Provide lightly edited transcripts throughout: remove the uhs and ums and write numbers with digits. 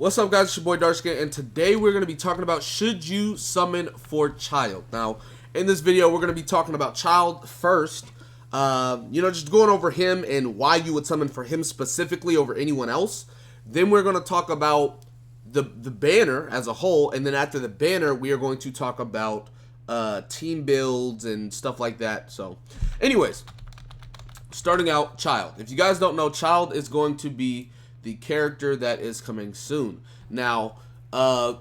What's up, guys? It's your boy Darkskin, and today we're going to be talking about should you summon for Childe. Now, in this video, we're going to be talking about Childe first. Just going over him and why you would summon for him specifically over anyone else. Then we're going to talk about the banner as a whole, and then after the banner, we are going to talk about team builds and stuff like that. So, anyways, starting out, Childe. If you guys don't know, Childe is going to be the character that is coming soon. Now, a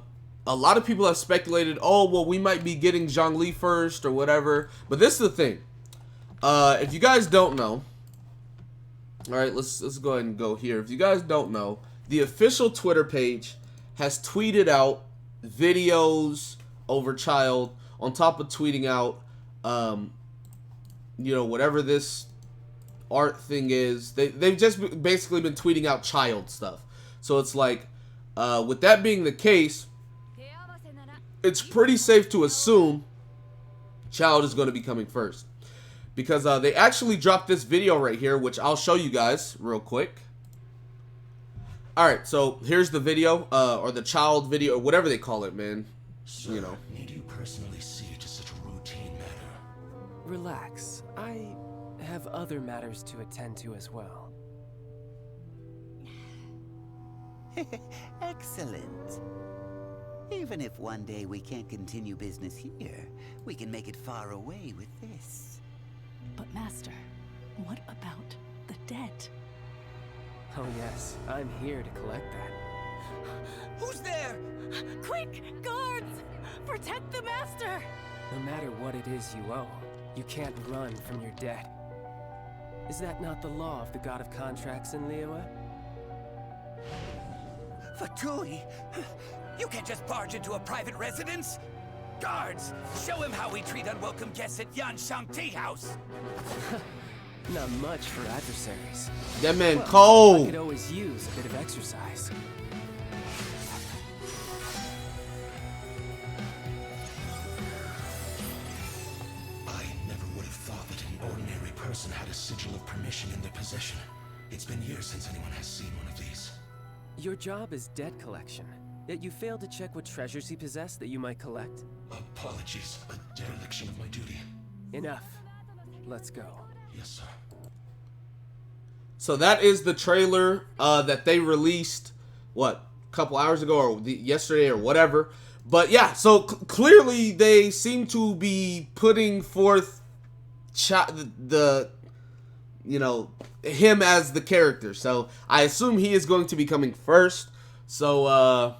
lot of people have speculated, oh, well, we might be getting Zhongli first or whatever. But this is the thing. If you guys don't know, all right, let's go ahead and go here. If you guys don't know, the official Twitter page has tweeted out videos over Childe on top of tweeting out, whatever this art thing is. They've just basically been tweeting out Childe stuff. So it's like, with that being the case, it's pretty safe to assume Childe is going to be coming first, because they actually dropped this video right here, which I'll show you guys real quick. Alright, so here's the video, or the Childe video, or whatever they call it, man. Sir, need you personally see to such a routine matter? Relax. I have other matters to attend to as well. Excellent. Even if one day we can't continue business here, we can make it far away with this. But Master, what about the debt? Oh yes, I'm here to collect that. Who's there? Quick, guards! Protect the Master! No matter what it is you owe, you can't run from your debt. Is that not the law of the god of contracts in Liyue? Fatui, you can't just barge into a private residence. Guards, show him how we treat unwelcome guests at Yanshang Tea House. Not much for adversaries. That man Well, I cold. could always use a bit of exercise. I never would have thought that an ordinary person had a sigil of permission in their possession. It's been years since anyone has seen one of these. Your job is debt collection, yet you failed to check what treasures he possessed that you might collect. Apologies, a dereliction of my duty. Enough. Let's go. Yes, sir. So that is the trailer that they released, what, a couple hours ago or yesterday or whatever. But yeah, so clearly they seem to be putting forth him as the character. So I assume he is going to be coming first. So,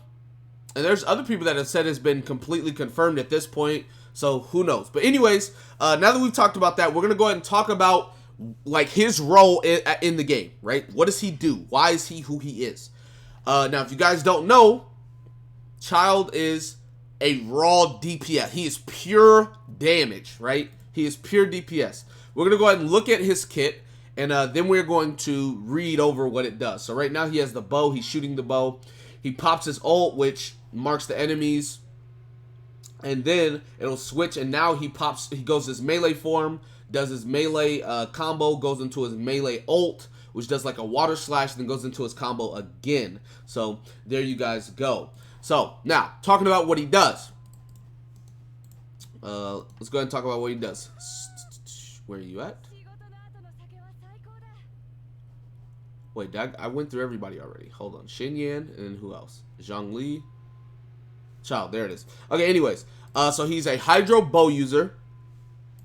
and there's other people that have said it's been completely confirmed at this point. So who knows? But anyways, now that we've talked about that, we're going to go ahead and talk about like his role in the game, right? What does he do? Why is he who he is? Now, if you guys don't know, Childe is a raw DPS. He is pure damage, right? He is pure DPS. We're going to go ahead and look at his kit, and then we're going to read over what it does. So right now he has the bow. He's shooting the bow. He pops his ult, which marks the enemies, and then it'll switch, and now he goes his melee form, does his melee combo, goes into his melee ult, which does like a water slash, then goes into his combo again. So there you guys go. So now, talking about what he does. Let's go ahead and talk about what he does. Where are you at? Wait, I went through everybody already. Hold on. Xinyan, and then who else? Zhongli. Childe, there it is. Okay, anyways. So he's a Hydro bow user.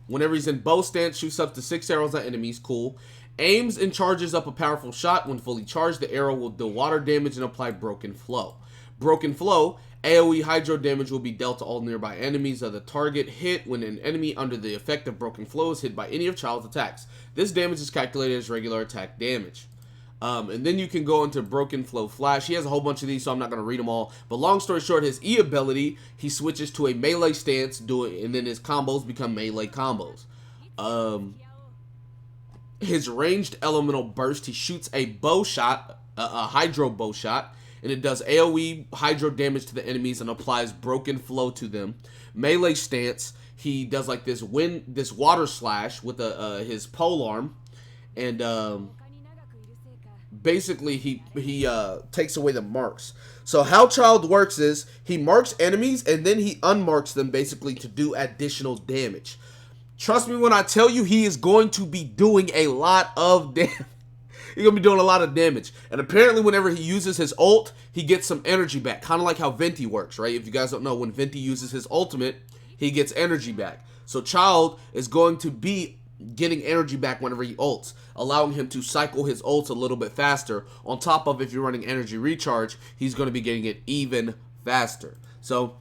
Whenever he's in bow stance, shoots up to 6 arrows at enemies. Cool. Aims and charges up a powerful shot. When fully charged, the arrow will deal water damage and apply Broken Flow. Broken Flow, AoE Hydro damage will be dealt to all nearby enemies of the target hit when an enemy under the effect of Broken Flow is hit by any of Childe's attacks. This damage is calculated as regular attack damage. And then you can go into Broken Flow Flash. He has a whole bunch of these, so I'm not going to read them all. But long story short, his E ability, he switches to a melee stance, and then his combos become melee combos. His ranged elemental burst, he shoots a bow shot, a Hydro bow shot, and it does AoE Hydro damage to the enemies and applies Broken Flow to them. Melee stance, he does like this water slash with his pole arm, and basically he takes away the marks. So how Childe works is he marks enemies and then he unmarks them basically to do additional damage. Trust me when I tell you he is going to be doing a lot of damage. He's going to be doing a lot of damage. And apparently whenever he uses his ult, he gets some energy back. Kind of like how Venti works, right? If you guys don't know, when Venti uses his ultimate, he gets energy back. So Childe is going to be getting energy back whenever he ults, allowing him to cycle his ults a little bit faster. On top of, if you're running energy recharge, he's going to be getting it even faster. So,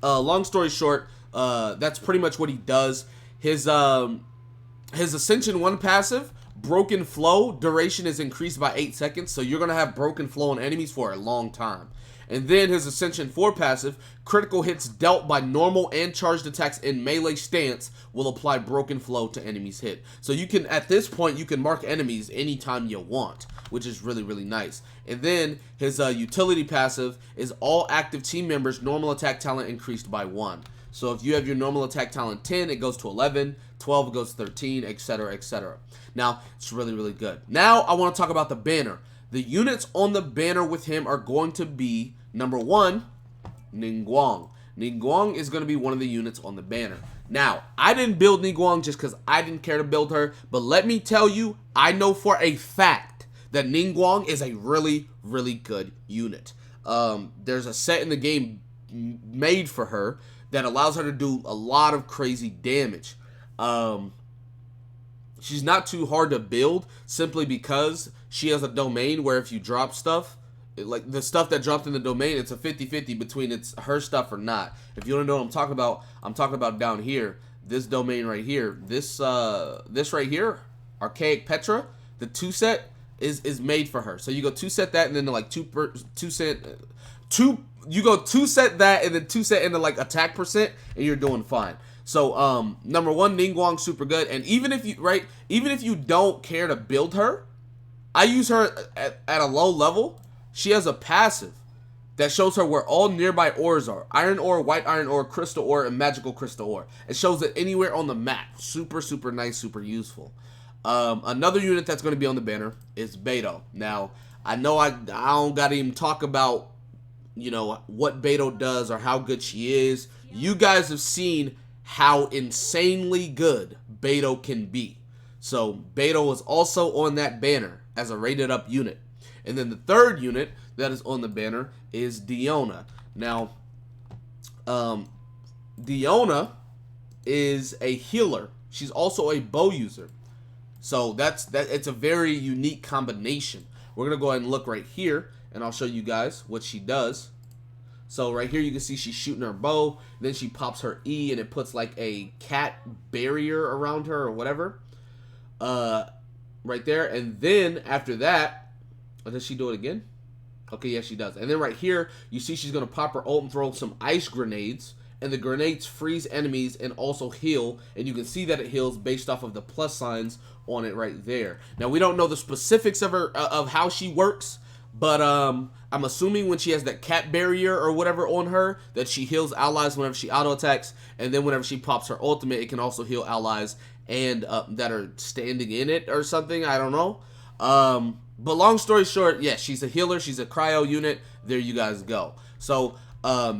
long story short, that's pretty much what he does. His Ascension 1 passive, Broken Flow, duration is increased by 8 seconds, so you're going to have Broken Flow on enemies for a long time. And then his Ascension 4 passive, critical hits dealt by normal and charged attacks in melee stance will apply Broken Flow to enemies hit. So you can, at this point, you can mark enemies anytime you want, which is really, really nice. And then his utility passive is all active team members' normal attack talent increased by 1. So if you have your normal attack talent 10, it goes to 11, 12 it goes to 13, etc., etc. Now, it's really, really good. Now, I want to talk about the banner. The units on the banner with him are going to be, number 1, Ningguang. Ningguang is going to be one of the units on the banner. Now, I didn't build Ningguang just because I didn't care to build her, but let me tell you, I know for a fact that Ningguang is a really, really good unit. There's a set in the game made for her that allows her to do a lot of crazy damage. She's not too hard to build simply because she has a domain where if you drop stuff, like the stuff that dropped in the domain, it's a 50-50 between it's her stuff or not. If you don't know what I'm talking about down here, this domain right here, this right here, Archaic Petra, the 2 set is made for her. So you go 2 set that and then like 2 set that and then 2 set into like attack percent and you're doing fine. So number 1, Ningguang, super good. And even if you don't care to build her, I use her at a low level. She has a passive that shows her where all nearby ores are. Iron ore, white iron ore, crystal ore, and magical crystal ore. It shows it anywhere on the map. Super, super nice, super useful. Another unit that's going to be on the banner is Beto. Now, I know I don't got to even talk about, you know, what Beto does or how good she is. You guys have seen how insanely good Beto can be. So, Beto is also on that banner as a rated up unit. And then the third unit that is on the banner is Diona. Now, Diona is a healer. She's also a bow user. So it's a very unique combination. We're going to go ahead and look right here, and I'll show you guys what she does. So right here you can see she's shooting her bow, then she pops her E, and it puts like a cat barrier around her or whatever. Right there, and then after that, does she do it again? Okay, yes, she does. And then right here, you see she's going to pop her ult and throw some ice grenades. And the grenades freeze enemies and also heal. And you can see that it heals based off of the plus signs on it right there. Now, we don't know the specifics of her of how she works. But I'm assuming when she has that cat barrier or whatever on her, that she heals allies whenever she auto-attacks. And then whenever she pops her ultimate, it can also heal allies and that are standing in it or something. I don't know. But long story short, yes, she's a healer. She's a cryo unit. There you guys go. So,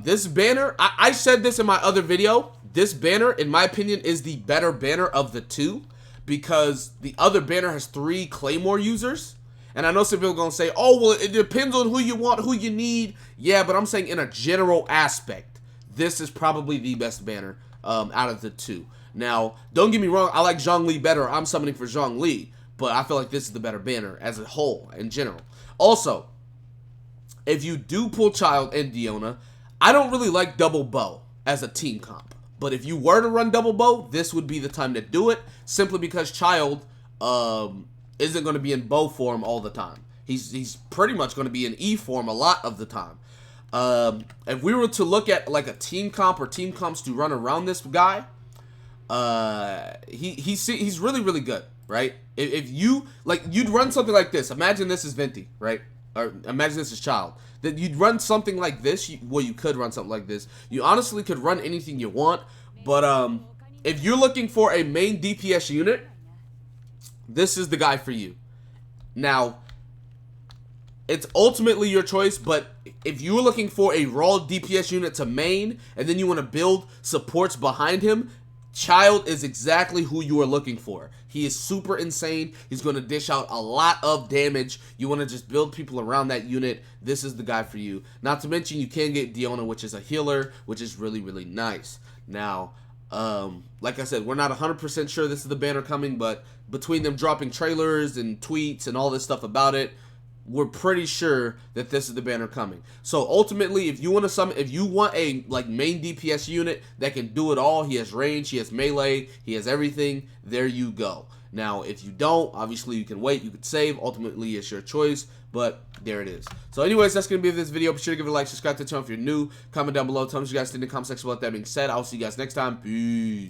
this banner, I said this in my other video. This banner, in my opinion, is the better banner of the two. Because the other banner has 3 Claymore users. And I know some people are going to say, oh, well, it depends on who you want, who you need. Yeah, but I'm saying in a general aspect, this is probably the best banner out of the 2. Now, don't get me wrong, I like Zhongli better. I'm summoning for Zhongli. But I feel like this is the better banner as a whole, in general. Also, if you do pull Childe and Diona, I don't really like double bow as a team comp. But if you were to run double bow, this would be the time to do it. Simply because Childe isn't going to be in bow form all the time. He's pretty much going to be in E form a lot of the time. If we were to look at like a team comp or team comps to run around this guy, he's really, really good. Right? If you, like, you'd run something like this. Imagine this is Venti, right? Or imagine this is Childe. That you'd run something like this. Well, you could run something like this. You honestly could run anything you want. But if you're looking for a main DPS unit, this is the guy for you. Now, it's ultimately your choice, but if you're looking for a raw DPS unit to main, and then you want to build supports behind him, Childe is exactly who you are looking for. He is super insane. He's going to dish out a lot of damage. You want to just build people around that unit. This is the guy for you. Not to mention, you can get Diona, which is a healer, which is really, really nice. Now, like I said, we're not 100% sure this is the banner coming, but between them dropping trailers and tweets and all this stuff about it, we're pretty sure that this is the banner coming. So ultimately, if you want to summon, if you want a like main DPS unit that can do it all, he has range, he has melee, he has everything, there you go. Now, if you don't, obviously you can wait, you could save. Ultimately, it's your choice, but there it is. So anyways, that's going to be this video. Be sure to give it a like, subscribe to the channel if you're new. Comment down below. Tell me what you guys think in the comment section about that being said. I'll see you guys next time. Peace.